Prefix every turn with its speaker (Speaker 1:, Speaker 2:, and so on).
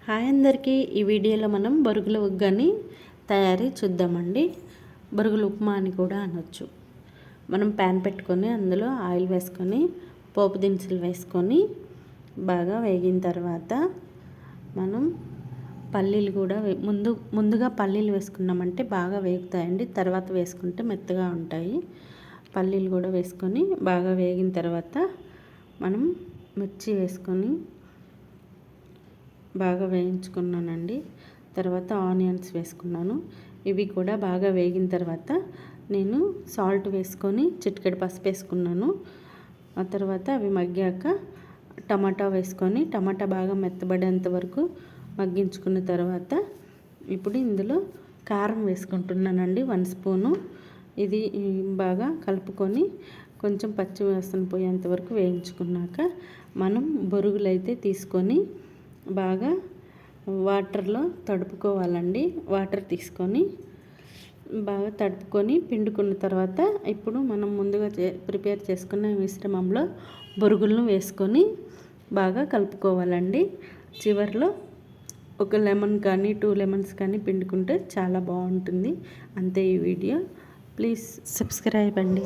Speaker 1: Hi అందరికీ, ఈ వీడియోలో మనం బొరుగుల ఉగ్గాని తయారీ చూద్దామండి. బొరుగుల ఉప్మా అని కూడా అనొచ్చు. మనం ప్యాన్ పెట్టుకొని అందులో ఆయిల్ వేసుకొని పోపు దినుసులు వేసుకొని బాగా వేగిన తర్వాత మనం పల్లీలు కూడా ముందుగా పల్లీలు వేసుకున్నామంటే బాగా వేగుతాయండి. తర్వాత వేసుకుంటే మెత్తగా ఉంటాయి. పల్లీలు కూడా వేసుకొని బాగా వేగిన తర్వాత మనం మిర్చి వేసుకొని బాగా వేయించుకున్నానండి. తర్వాత ఆనియన్స్ వేసుకున్నాను. ఇవి కూడా బాగా వేగిన తర్వాత నేను సాల్ట్ వేసుకొని చిటికెడు పసుపు వేసుకున్నాను. ఆ తర్వాత అవి మగ్గాక టమాటా వేసుకొని టమాటా బాగా మెత్తబడేంత వరకు మగ్గించుకున్న తర్వాత ఇప్పుడు ఇందులో కారం వేసుకుంటున్నానండి 1 స్పూను. ఇది బాగా కలుపుకొని కొంచెం పచ్చి వాసన పోయేంత వరకు వేయించుకున్నాక మనం బొరుగులు అయితే తీసుకొని బాగా వాటర్లో తడుపుకోవాలండి. వాటర్ తీసుకొని బాగా తడుపుకొని పిండుకున్న తర్వాత ఇప్పుడు మనం ముందుగా ప్రిపేర్ చేసుకున్న మిశ్రమంలో బొరుగులను వేసుకొని బాగా కలుపుకోవాలండి. చివరిలో ఒక లెమన్ కానీ 2 లెమన్స్ కానీ పిండుకుంటే చాలా బాగుంటుంది. అంతే ఈ వీడియో. ప్లీజ్ సబ్స్క్రైబ్ అండి.